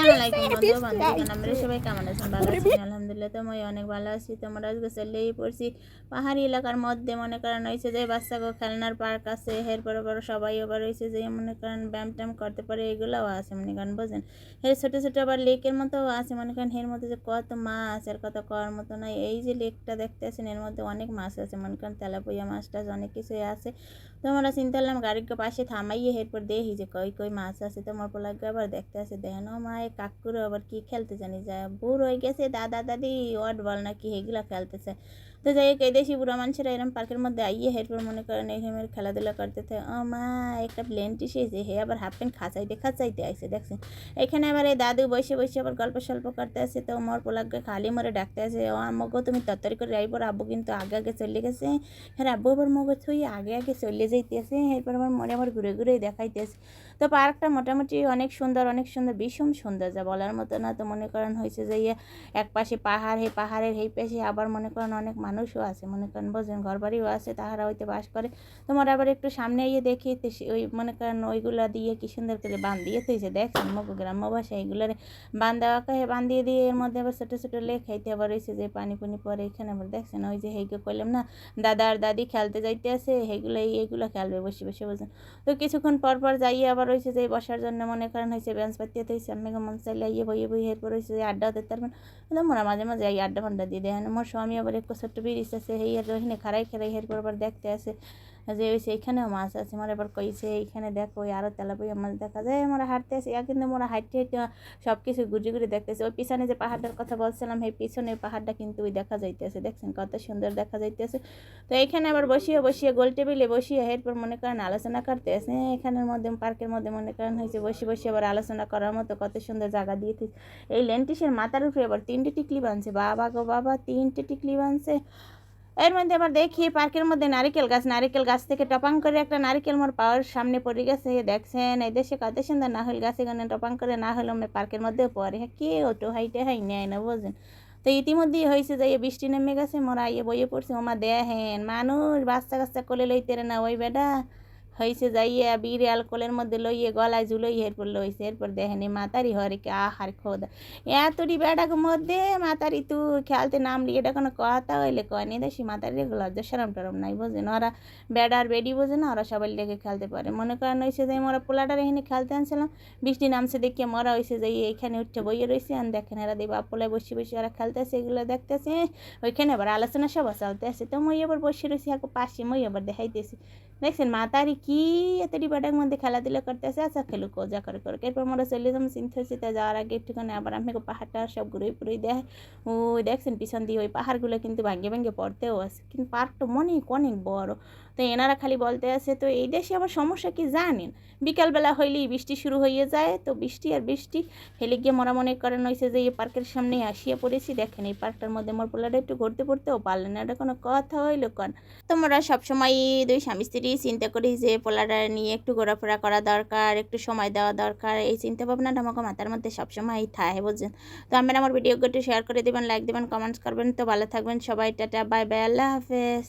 আসসালামু আলাইকুম বন্ধু বান্ধবীগণ, আমরা সবাই কেমন আছেন? ভালো আছেন আলহামদুলিল্লাহ। তো মই অনেক ভালো আছি। তোমরা আজকে চলেই পড়ছি পাহাড়ি এলাকার মধ্যে। মনে করেন হয়েছে যে বাচ্চাগো খেলনার পার্ক আছে, এরপরে বড় সবাই আবার হয়েছে যে মনে করেন ব্যায়াম ট্যাম করতে পারে, এগুলোও আছে মনে করেন, বোঝেন। এর ছোটো ছোটো আবার লেকের মতোও আছে মনে করেন। এর মধ্যে যে কত মাছ আর কত করার মতো নাই। এই যে লেকটা দেখতে আছেন, এর মধ্যে অনেক মাছ আছে মনে করেন, তেলাপিয়া মাছ টাছ অনেক কিছুই আছে। তো আমরা চিন্তা করলাম গাড়ির পাশে থামাইয়ে এরপর দেখি যে কই কই মাছ আছে। তোমার পোলাকে আবার দেখতে আছে, দেখেন ও মা কাকুর আবার কি খেলতে জানি যায়, বুড়ো হয়ে গেছে, দাদা দাদি ওয়াট বল নাকি এগুলা খেলতেছে। তো যাই হোক এই দেশি বুড়া মানুষেরা এরম পার্কের মধ্যে আইয়ে এরপর মনে করেন এইরকমের খেলাধুলা করতেছে। ও মা একটা প্লেন এসেছে, হে আবার হাফ প্যান্ট খাঁচাইতে খাঁচাইতে আইসে দেখছেন। এখানে আবার এই দাদু বসে বসে আবার গল্প সল্প করতে আছে। তো মোর পোলাকে খালি মরে ডাকতে আছে, ও আম্মগো তুমি তরতরি করে আইবর, আব্বু কিন্তু আগে আগে চলে গেছে। হ্যাঁ আব্বু আবার মগজ থুই আগে আগে চলে যাইতেছে। এরপর আমার মনে আবার ঘুরে ঘুরে দেখাইতেছে। তো পার্কটা মোটামুটি অনেক সুন্দর, অনেক সুন্দর, ভীষণ সুন্দর, যা বলার মতো না। তো মনে করেন হয়েছে যে এক পাশে পাহাড়, এই পাহাড়ের এই পাশে আবার মনে করেন অনেক মানুষও আছে মনে করেন, বোঝেন, ঘরবাড়িও আছে, তাহারা হইতে বাস করে। তোমার আবার একটু সামনে দেখি ওই মনে করেন ওইগুলা দিয়ে কি সুন্দর করে বান দিয়ে তুইছে দেখছেন, মগু গ্রাম্য ভাষা এইগুলার বান দেওয়াকে বান দিয়ে দিয়ে এর মধ্যে আবার ছোটো ছোটো লেক খাইতে আবার রয়েছে যে পানি পুনি পরে। এখানে আবার দেখছেন ওই যে হেগে কইলাম না দাদা আর দাদি খেলতে যাইতে আছে, এইগুলো খেলবে বসে বসে, বোঝেন। তো কিছুক্ষণ পর পর যাইয়ে আবার রয়েছে যে বসার জন্য মনে করেন হয়েছে বেঞ্চ পাতিয়ে হয়েছে, আমি মন চাইলে ইয়ে বইয়ে বই এরপর হয়েছে যে আড্ডাও দিতে পারবেন। মোরা মাঝে মাঝে এই আড্ডা ফান্ডা দিয়ে দেখেন। মোর স্বামী আবার একটু ছোট্ট বিরিজ আছে, এই আর ওইখানে খারাই খারাই এরপর আবার দেখতে আছে যে হয়েছে এইখানেও মাছ আছে। মোরা এবার কইছে এইখানে দেখো ওই আরও তেলাপিয়া মাছ দেখা যায়। মোরা হাঁটতে আসি, কিন্তু মোরা হাঁটতে হাঁটতে সব কিছু ঘুরে ঘুরে দেখতেছে। ওই পিছনে যে পাহাড়টার কথা বলছিলাম, এই পিছনে পাহাড়টা কিন্তু ওই দেখা যাইতেছে, দেখছেন কত সুন্দর দেখা যাইতেছে। তো এইখানে আবার বসিয়ে বসিয়ে গোল টেবিলে বসিয়ে এরপর মনে করেন আলোচনা করতে আছে। এখানের মধ্যে পার্কের মধ্যে মনে করেন হয়েছে বসে বসে আবার আলোচনা করার মতো কত সুন্দর জায়গা দিয়েছে। এই লেন্টিসের মাথার উপরে আবার 3টে টিকলি বানছে, বাবা গো বাবা, 3টে টিকলি বানছে। এর মধ্যে আবার দেখি পার্কের মধ্যে নারিকেল গাছ থেকে টপাং করে একটা নারিকেল মোর পাওয়ার সামনে পড়ে গেছে। দেখছেন এই দেশে কত সুন্দর নাহল গাছ, এখানে টপাং করে না হলে আমি পার্কের মধ্যে পড়ে, হ্যাঁ কে ওটো হাইটে হাই নেয় না, বোঝেন। তো ইতিমধ্যেই হয়েছে যে বৃষ্টি নেমে গেছে, মোরা ইয়ে বইয়ে পড়ছে। ওমা দেখেন মানুষ বাচ্চা কাচ্চা কোলে লইতে না, ওই বেটা হয়েছে যাইয়া বিড়াল কোলের মধ্যে লইয়ে গলায় ঝুলই এরপর লইছে। এরপর দেখেনি মাতারি হরিকে আহার খোদা এতটি বেটাকে মধ্যে মাতারি তুই খেলতে নামলি, এটা কোনো কথা হইলে কয় নি দেশি মাতারি লজ্জা সরম টরম নাই, বোঝেন। ওরা বেড়ার বেডি বোঝে না, ওরা সবাই লেগে খেলতে পারে। মনে করেন হয়েছে যে মোরা পোলাটার এখানে খেলতে আনছিলাম, বৃষ্টি নামছে দেখিয়ে মরা হয়েছে যে এইখানে উঠছে বইয়ে রয়েছে। আর দেখেন এরা দিয়ে বাপ পোলায় বসে বসে ওরা খেলতেছে, এগুলো দেখতেছে। ওইখানে আবার আলোচনা সভা চলতে আছে। তো মই আবার বসে রয়েছি এক পাশে, মই আবার দেখাইতেছি, দেখছেন মাতারি কি এতটি বেটার মধ্যে খেলাধুলা করতেছে। আচ্ছা খেলুক যা করে করুক। এরপর মোরা চলে যাবো চিন্তা যাওয়ার আগে একটুখানি আবার আমি পাহাড়টা সব ঘুরে ঘুরে দেয়। ওই দেখছেন পিছন দিয়ে ওই পাহাড়গুলো কিন্তু ভাঙ্গে ভাঙ্গে পড়তেও আছে, কিন্তু পার্কটা অনেক অনেক বড়। তো এনারা খালি বলতে আছে। তো এই দেশে আবার সমস্যা কি জানেন, বিকালবেলা হইলেই বৃষ্টি শুরু হয়ে যায়। তো বৃষ্টি আর বৃষ্টি হেলে গিয়ে মোরা মনে করেন হয়েছে যে এই পার্কের সামনে আসিয়া পড়েছি। দেখেন এই পার্কটার মধ্যে মোর পোলাটা একটু ঘুরতে পড়তেও পারলেন না, এটা কোনো কথা হইলো কন। তোমরা সবসময় দুই স্বামী স্ত্রী চিন্তা করি যে পোলাটা নিয়ে একটু ঘোরাফেরা করা দরকার, একটু সময় দেওয়া দরকার। এই চিন্তা ভাবনাটা আমাকে মাথার মধ্যে সবসময় থাকে, বুঝছেন। তো আপনারা আমার ভিডিওগুলো শেয়ার করে দেবেন, লাইক দেবেন, কমেন্টস করবেন। তো ভালো থাকবেন সবাই, টাটা বাই বাই, আল্লাহ হাফেজ।